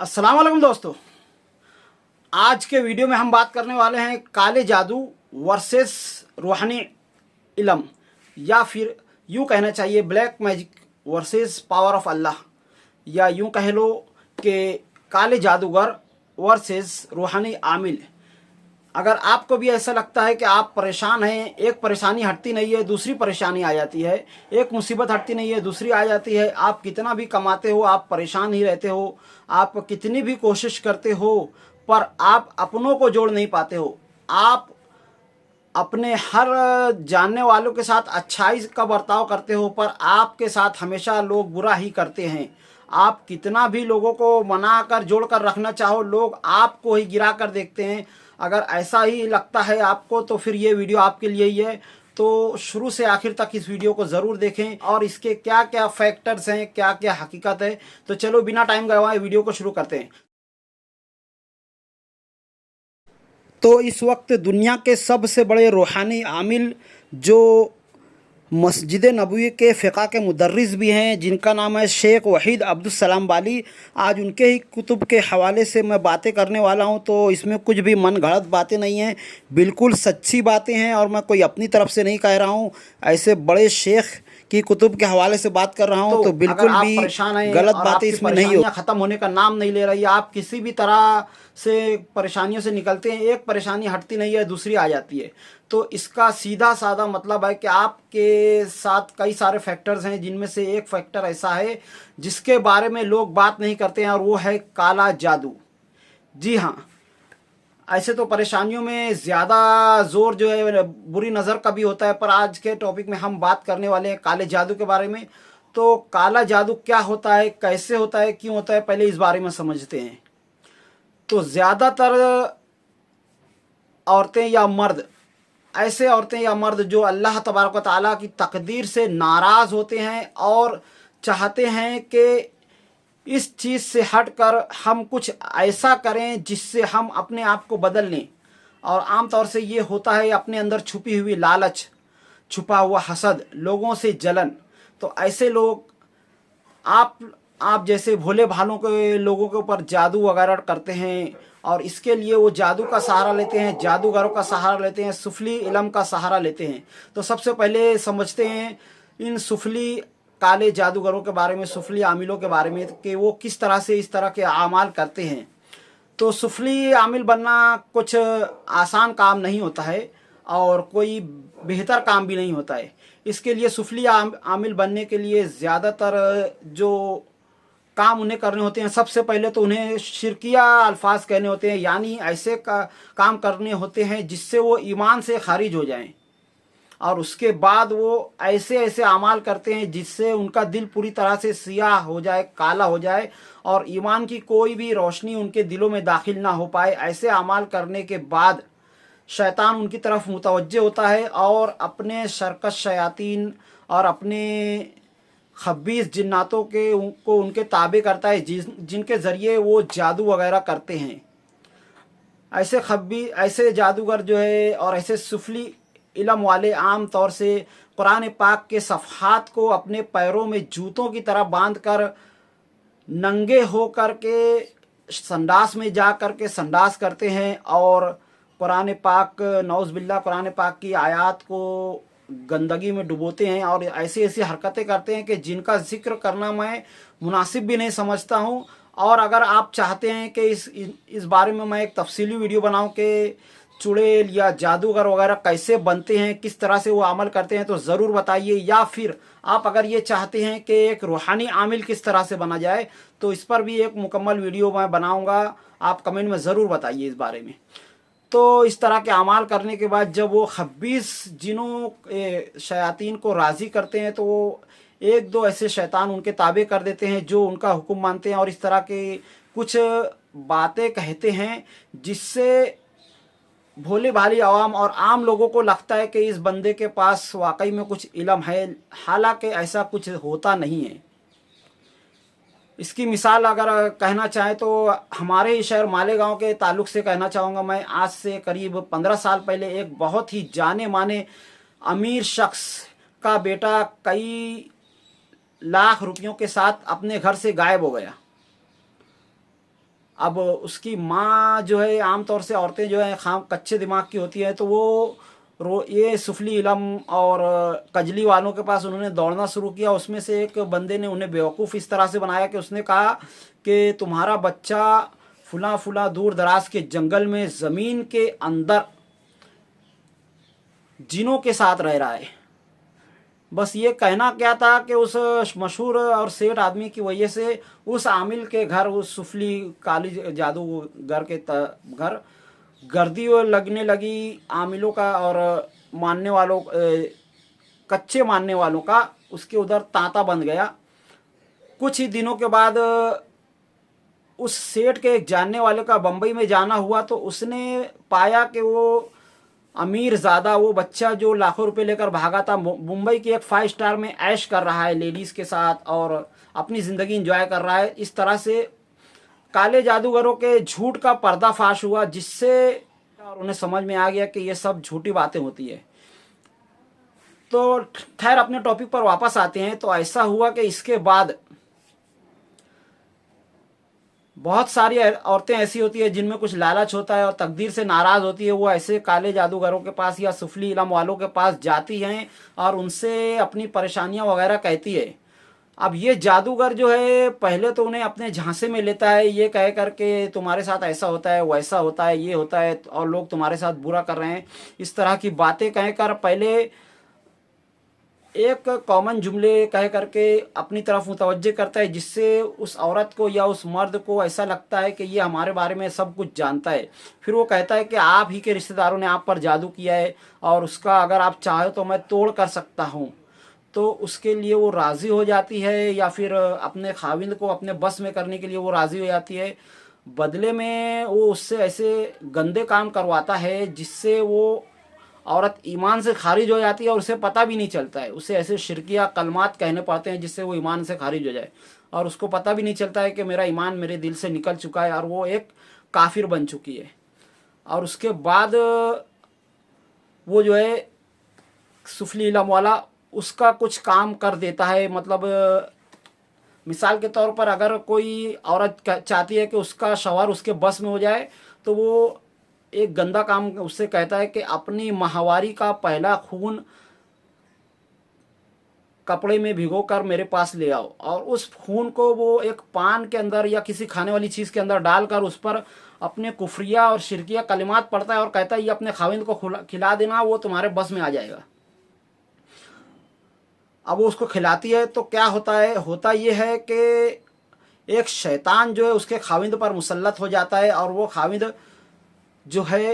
अस्सलाम वालेकुम दोस्तों। आज के वीडियो में हम बात करने वाले हैं काले जादू वर्सेस रूहानी इल्म, या फिर यूँ कहना चाहिए black magic versus power of Allah, या यूँ कह लो कि काले जादूगर वर्सेस रूहानी आमिल। अगर आपको भी ऐसा लगता है कि आप परेशान हैं, एक परेशानी हटती नहीं है दूसरी परेशानी आ जाती है, एक मुसीबत हटती नहीं है दूसरी आ जाती है, आप कितना भी कमाते हो आप परेशान ही रहते हो, आप कितनी भी कोशिश करते हो पर आप अपनों को जोड़ नहीं पाते हो, आप अपने हर जानने वालों के साथ अच्छाई का बर्ताव करते हो पर आपके साथ हमेशा लोग बुरा ही करते हैं। आप कितना भी लोगों को मना कर जोड़ कर रखना चाहो, लोग आपको ही गिरा कर देखते हैं। अगर ऐसा ही लगता है आपको तो फिर ये वीडियो आपके लिए ही है। तो शुरू से आखिर तक इस वीडियो को ज़रूर देखें और इसके क्या क्या फैक्टर्स हैं, क्या क्या हकीकत है। तो चलो बिना टाइम गवाए वीडियो को शुरू करते हैं। तो इस वक्त दुनिया के सबसे बड़े रूहानी आमिल जो मस्जिद नबवी के फ़िक़ा के मुदर्रिस भी हैं, जिनका नाम है शेख वहीद अब्दुल सलाम बाली, आज उनके ही कुतुब के हवाले से मैं बातें करने वाला हूं। तो इसमें कुछ भी मन गढ़ंत बातें नहीं हैं, बिल्कुल सच्ची बातें हैं और मैं कोई अपनी तरफ से नहीं कह रहा हूं। ऐसे बड़े शेख की कुतुब के हवाले से बात कर रहा हूं तो बिल्कुल भी गलत बातें इसमें नहीं हो। ख़त्म होने का नाम नहीं ले रही, आप किसी भी तरह से परेशानियों से निकलते हैं, एक परेशानी हटती नहीं है दूसरी आ जाती है। तो इसका सीधा साधा मतलब है कि आपके साथ कई सारे फैक्टर्स हैं, जिनमें से एक फैक्टर ऐसा है जिसके बारे में लोग बात नहीं करते हैं और वो है काला जादू। जी हाँ, ऐसे तो परेशानियों में ज़्यादा ज़ोर जो है बुरी नज़र का भी होता है, पर आज के टॉपिक में हम बात करने वाले हैं काले जादू के बारे में। तो काला जादू क्या होता है, कैसे होता है, क्यों होता है, पहले इस बारे में समझते हैं। तो ज़्यादातर औरतें या मर्द, ऐसे औरतें या मर्द जो अल्लाह तबारक व तआला की तकदीर से नाराज़ होते हैं और चाहते हैं कि इस चीज़ से हटकर हम कुछ ऐसा करें जिससे हम अपने आप को बदल लें। और आम तौर से ये होता है अपने अंदर छुपी हुई लालच, छुपा हुआ हसद, लोगों से जलन। तो ऐसे लोग आप जैसे भोले भालों के लोगों के ऊपर जादू वगैरह करते हैं और इसके लिए वो जादू का सहारा लेते हैं, जादूगरों का सहारा लेते हैं, सुफली इल्म का सहारा लेते हैं। तो सबसे पहले समझते हैं इन सुफली काले जादूगरों के बारे में, सुफली आमिलों के बारे में कि वो किस तरह से इस तरह के आमाल करते हैं। तो सुफली आमिल बनना कुछ आसान काम नहीं होता है और कोई बेहतर काम भी नहीं होता है। इसके लिए सुफली आमिल बनने के लिए ज़्यादातर जो काम उन्हें करने होते हैं, सबसे पहले तो उन्हें शिरकिया अल्फाज कहने होते हैं, यानी ऐसे काम करने होते हैं जिससे वो ईमान से खारिज हो जाएं। और उसके बाद वो ऐसे ऐसे अमाल करते हैं जिससे उनका दिल पूरी तरह से सियाह हो जाए, काला हो जाए और ईमान की कोई भी रोशनी उनके दिलों में दाखिल ना हो पाए। ऐसे अमाल करने के बाद शैतान उनकी तरफ मुतवज्जे होता है और अपने शरकश शयातीन और अपने खब्बीस जिन्नातों के उनको उनके ताबे करता है, जिनके ज़रिए वो जादू वगैरह करते हैं। ऐसे जादूगर जो है और ऐसे सुफली इल्म वाले आम तौर से कुरान पाक के सफ़हात को अपने पैरों में जूतों की तरह बांध कर नंगे हो कर के संडास में जा कर के संडास करते हैं और कुरान पाक नौज़ बिल्ला कुरान पाक की आयत को गंदगी में डुबोते हैं और ऐसी ऐसी हरकतें करते हैं कि जिनका जिक्र करना मैं मुनासिब भी नहीं समझता हूँ। और अगर आप चाहते हैं कि इस बारे में मैं एक तफसीली वीडियो बनाऊं कि चुड़ैल या जादूगर वगैरह कैसे बनते हैं, किस तरह से वो अमल करते हैं, तो ज़रूर बताइए। या फिर आप अगर ये चाहते हैं कि एक रूहानी आमिल किस तरह से बना जाए तो इस पर भी एक मुकम्मल वीडियो मैं बनाऊंगा, आप कमेंट में ज़रूर बताइए इस बारे में। तो इस तरह के अमाल करने के बाद जब वो खब्बीस जिनों शयातीन को राज़ी करते हैं तो वो एक दो ऐसे शैतान उनके ताबे कर देते हैं जो उनका हुक्म मानते हैं और इस तरह के कुछ बातें कहते हैं जिससे भोले भाली आवाम और आम लोगों को लगता है कि इस बंदे के पास वाकई में कुछ इल्म है, हालांकि ऐसा कुछ होता नहीं है। इसकी मिसाल अगर कहना चाहें तो हमारे ही शहर मालेगांव के ताल्लुक़ से कहना चाहूँगा मैं। आज से करीब 15 साल पहले एक बहुत ही जाने माने अमीर शख्स का बेटा कई लाख रुपयों के साथ अपने घर से गायब हो गया। अब उसकी माँ जो है, आमतौर से औरतें जो है खाम कच्चे दिमाग की होती हैं, तो वो ये सुफली इलम और कजली वालों के पास उन्होंने दौड़ना शुरू किया। उसमें से एक बंदे ने उन्हें बेवकूफ़ इस तरह से बनाया कि उसने कहा कि तुम्हारा बच्चा फुला फुला दूर दराज के जंगल में ज़मीन के अंदर जिनों के साथ रह रहा है। बस ये कहना क्या था कि उस मशहूर और सेठ आदमी की वजह से उस आमिल के घर, उस सुफली काली जादूगर के घर गर्दी लगने लगी आमिलों का और मानने वालों, कच्चे मानने वालों का। उसके उधर तांता बन गया। कुछ ही दिनों के बाद उस सेठ के एक जानने वाले का बम्बई में जाना हुआ, तो उसने पाया कि वो अमीर ज़्यादा, वो बच्चा जो लाखों रुपए लेकर भागा था, मुंबई की एक 5 स्टार में ऐश कर रहा है लेडीज़ के साथ और अपनी ज़िंदगी एंजॉय कर रहा है। इस तरह से काले जादूगरों के झूठ का पर्दाफाश हुआ, जिससे और उन्हें समझ में आ गया कि ये सब झूठी बातें होती है। तो खैर अपने टॉपिक पर वापस आते हैं। तो ऐसा हुआ कि इसके बाद बहुत सारी औरतें ऐसी होती है जिनमें कुछ लालच होता है और तकदीर से नाराज़ होती है। वो ऐसे काले जादूगरों के पास या सुफली इलम वालों के पास जाती हैं और उनसे अपनी परेशानियां वगैरह कहती है। अब ये जादूगर जो है पहले तो उन्हें अपने झांसे में लेता है, ये कह करके तुम्हारे साथ ऐसा होता है, वैसा होता है, ये होता है और लोग तुम्हारे साथ बुरा कर रहे हैं, इस तरह की बातें कहकर पहले एक कॉमन जुमले कह करके अपनी तरफ मुतवज्जे करता है, जिससे उस औरत को या उस मर्द को ऐसा लगता है कि ये हमारे बारे में सब कुछ जानता है। फिर वो कहता है कि आप ही के रिश्तेदारों ने आप पर जादू किया है और उसका अगर आप चाहो तो मैं तोड़ कर सकता हूँ। तो उसके लिए वो राज़ी हो जाती है या फिर अपने खाविंद को अपने बस में करने के लिए वो राज़ी हो जाती है। बदले में वो उससे ऐसे गंदे काम करवाता है जिससे वो औरत ईमान से खारिज हो जाती है और उसे पता भी नहीं चलता है। उसे ऐसे शिरकिया कलमात कहने पड़ते हैं जिससे वो ईमान से खारिज हो जाए और उसको पता भी नहीं चलता है कि मेरा ईमान मेरे दिल से निकल चुका है और वो एक काफिर बन चुकी है। और उसके बाद वो जो है सुफली इलम वाला उसका कुछ काम कर देता है। मतलब मिसाल के तौर पर अगर कोई औरत चाहती है कि उसका शौहर उसके बस में हो जाए, तो वो एक गंदा काम उससे कहता है कि अपनी माहवारी का पहला खून कपड़े में भिगो कर मेरे पास ले आओ और उस खून को वो एक पान के अंदर या किसी खाने वाली चीज़ के अंदर डालकर उस पर अपने कुफरिया और शिरकिया कलिमात पढ़ता है और कहता है ये अपने खाविंद को खिला देना, वो तुम्हारे बस में आ जाएगा। अब वो उसको खिलाती है तो क्या होता है, होता ये है कि एक शैतान जो है उसके खाविंद पर मुसल्लत हो जाता है और वो खाविंद जो है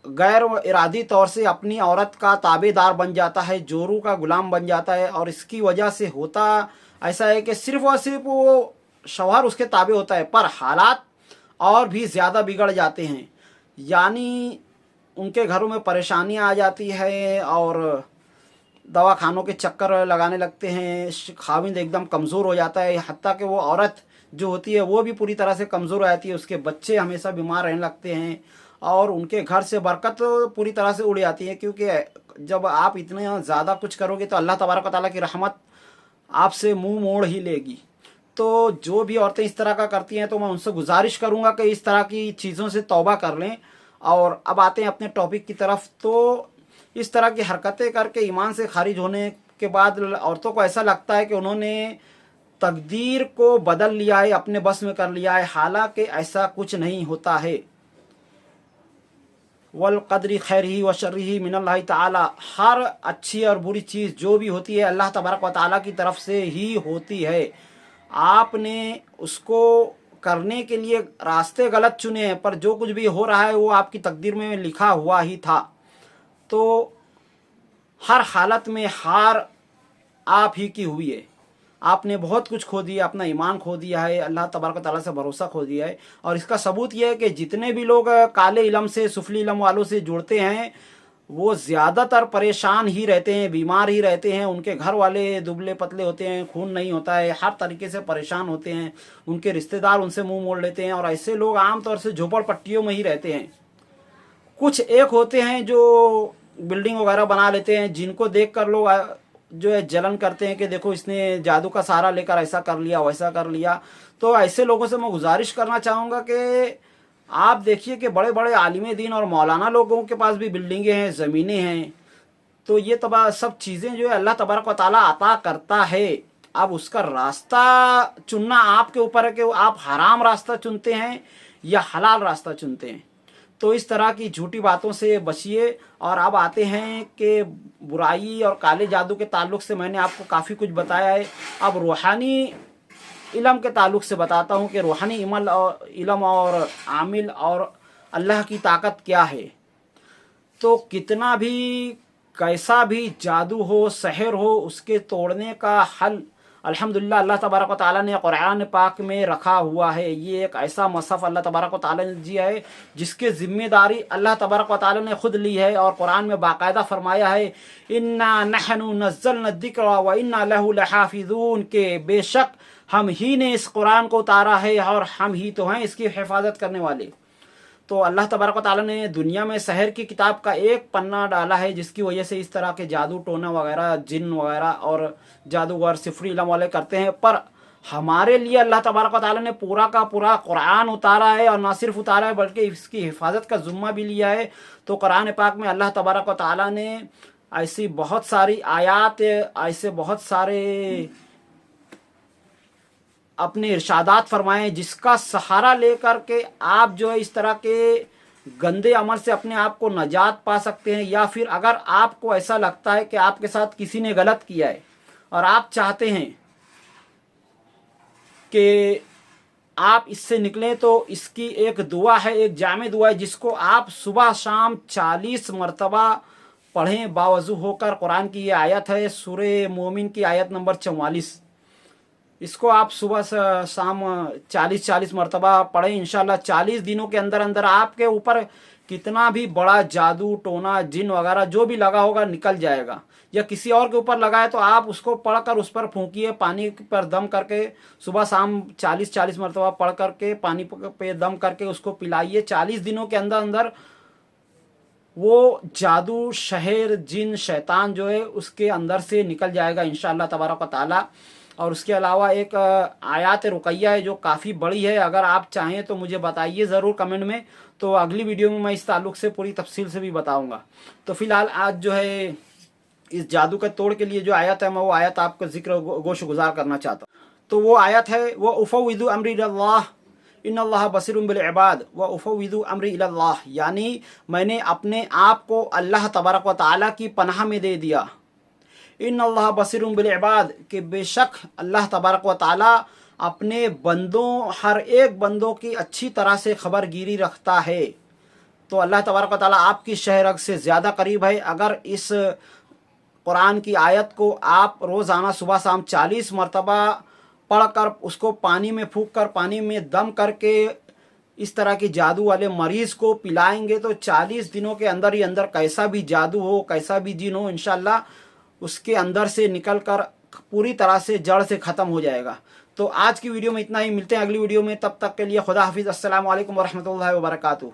गैर इरादी तौर से अपनी औरत का ताबेदार बन जाता है, जोरू का गुलाम बन जाता है। और इसकी वजह से होता ऐसा है कि सिर्फ और सिर्फ वो शौहर उसके ताबे होता है, पर हालात और भी ज़्यादा बिगड़ जाते हैं। यानी उनके घरों में परेशानियां आ जाती है और दवाखानों के चक्कर लगाने लगते हैं। खाविंद एकदम कमज़ोर हो जाता है, हत्ता कि वो औरत जो होती है वो भी पूरी तरह से कमज़ोर हो जाती है। उसके बच्चे हमेशा बीमार रहने लगते हैं और उनके घर से बरकत पूरी तरह से उड़ जाती है, क्योंकि जब आप इतने ज़्यादा कुछ करोगे तो अल्लाह तबारक व तआला की रहमत आपसे मुंह मोड़ ही लेगी। तो जो भी औरतें इस तरह का करती हैं तो मैं उनसे गुजारिश करूँगा कि इस तरह की चीज़ों से तौबा कर लें। और अब आते हैं अपने टॉपिक की तरफ। तो इस तरह की हरकतें करके ईमान से खारिज होने के बाद औरतों को ऐसा लगता है कि उन्होंने तकदीर को बदल लिया है, अपने बस में कर लिया है, हालांकि ऐसा कुछ नहीं होता है। वल क़द्री खैरिही व शर्रिही मिनल्लाहि ताला, हर अच्छी और बुरी चीज़ जो भी होती है अल्लाह तबारक व ताला की तरफ से ही होती है। आपने उसको करने के लिए रास्ते गलत चुने हैं, पर जो कुछ भी हो रहा है वो आपकी तकदीर में लिखा हुआ ही था। तो हर हालत में हार आप ही की हुई है। आपने बहुत कुछ खो दिया, अपना ईमान खो दिया है, अल्लाह तबारक तआला से भरोसा खो दिया है। और इसका सबूत यह है कि जितने भी लोग काले इलम से, सुफली इलम वालों से जुड़ते हैं वो ज़्यादातर परेशान ही रहते हैं, बीमार ही रहते हैं। उनके घर वाले दुबले पतले होते हैं, खून नहीं होता है, हर तरीके से परेशान होते हैं। उनके रिश्तेदार उनसे मुंह मोड़ लेते हैं और ऐसे लोग आमतौर से झोपड़पट्टियों में ही रहते हैं। कुछ एक होते हैं जो बिल्डिंग वगैरह बना लेते हैं, जिनको देख कर लोग जो है जलन करते हैं कि देखो इसने जादू का सहारा लेकर ऐसा कर लिया वैसा कर लिया। तो ऐसे लोगों से मैं गुजारिश करना चाहूँगा कि आप देखिए कि बड़े बड़े आलिम दीन और मौलाना लोगों के पास भी बिल्डिंगें हैं, ज़मीनें हैं। तो ये सब चीज़ें जो है अल्लाह तबारक व तआला अता करता है। अब उसका रास्ता चुनना आपके ऊपर है कि आप हराम रास्ता चुनते हैं या हलाल रास्ता चुनते हैं। तो इस तरह की झूठी बातों से बचिए। और अब आते हैं कि बुराई और काले जादू के ताल्लुक़ से मैंने आपको काफ़ी कुछ बताया है। अब रूहानी इल्म के ताल्लुक़ से बताता हूँ कि रूहानी इल्म और आमिल और अल्लाह की ताकत क्या है। तो कितना भी कैसा भी जादू हो, सहर हो, उसके तोड़ने का हल अल्हम्दुलिल्लाह अल्लाह तबारक व तआला ने कुरान पाक में रखा हुआ है। ये एक ऐसा मसहफ़ अल्लाह तबारक व तआला ने दिया है जिसकी ज़िम्मेदारी अल्लाह तबारक व तआला ने ख़ुद ली है। और कुरान में बाकायदा फरमाया है इन्ना नहनु नज़्ज़लना ज़िक्र व इन्ना लहु लहाफ़िज़ून, के बेशक हम ही ने इस कुरान को उतारा है और हम ही तो हैं इसकी हिफाजत करने वाले। तो अल्लाह तबारक व तआला ने दुनिया में सहर की किताब का एक पन्ना डाला है जिसकी वजह से इस तरह के जादू टोना वगैरह, जिन वगैरह और जादूगर सिफरी इल्म वाले करते हैं। पर हमारे लिए अल्लाह तबारक व तआला ने पूरा का पूरा कुरान उतारा है और ना सिर्फ उतारा है बल्कि इसकी हिफाजत का ज़ुम्मा भी लिया है। तो कुरान पाक में अल्लाह तबारक व तआला ने ऐसी बहुत सारी आयात, ऐसे बहुत सारे अपने इरशादात फरमाए जिसका सहारा लेकर के आप जो है इस तरह के गंदे अमल से अपने आप को नजात पा सकते हैं। या फिर अगर आपको ऐसा लगता है कि आपके साथ किसी ने गलत किया है और आप चाहते हैं कि आप इससे निकलें, तो इसकी एक दुआ है, एक जामे दुआ है जिसको आप सुबह शाम 40 मरतबा पढ़ें बावजू होकर। कुरान की ये आयत है सूरे मोमिन की आयत नंबर 44। इसको आप सुबह से शाम 40 मरतबा पढ़ें। इंशाल्लाह 40 दिनों के अंदर अंदर आपके ऊपर कितना भी बड़ा जादू टोना जिन वगैरह जो भी लगा होगा निकल जाएगा। या किसी और के ऊपर लगा है तो आप उसको पढ़कर उस पर फूंकिए, पानी पर दम करके सुबह शाम 40 मरतबा पढ़ करके पानी पे दम करके उसको पिलाइए। 40 दिनों के अंदर अंदर वो जादू, शहर, जिन, शैतान जो है उसके अंदर से निकल जाएगा इंशाअल्लाह तबारक व तआला। और उसके अलावा एक आयत रुकैया है जो काफ़ी बड़ी है। अगर आप चाहें तो मुझे बताइए ज़रूर कमेंट में, तो अगली वीडियो में मैं इस ताल्लुक़ से पूरी तफसील से भी बताऊंगा। तो फ़िलहाल आज जो है इस जादू के तोड़ के लिए जो आयत है मैं वो आयत आपको ज़िक्र गोश गुजार करना चाहता हूँ। तो वो आयत है व उफ़व्विदु अम्री इलल्लाह इन्नल्लाह बसीरुम बिल इबाद व उफ़व्विदु अम्री इलल्लाह, यानी मैंने अपने आप को अल्लाह तबारक व तआला की पनाह में दे दिया। इन्नल्लाह बसीरुम बिल इबाद, के बेशक अल्लाह तबारक व तआला अपने बंदों, हर एक बंदों की अच्छी तरह से खबरगिरी रखता है। तो अल्लाह तबारक व तआला आपकी शहरग से ज़्यादा करीब है। अगर इस कुरान की आयत को आप रोज़ाना सुबह शाम 40 मरतबा पढ़कर उसको पानी में फूंक कर, पानी में दम करके इस तरह की जादू वाले मरीज़ को पिलाएंगे तो 40 दिनों के अंदर ही अंदर कैसा भी जादू हो, कैसा भी जिन हो, इंशाअल्लाह उसके अंदर से निकल कर पूरी तरह से जड़ से ख़त्म हो जाएगा। तो आज की वीडियो में इतना ही। मिलते हैं अगली वीडियो में, तब तक के लिए खुदा हाफिज़। अस्सलामु अलैकुम वरहमतुल्लाहि वबरकातुहू।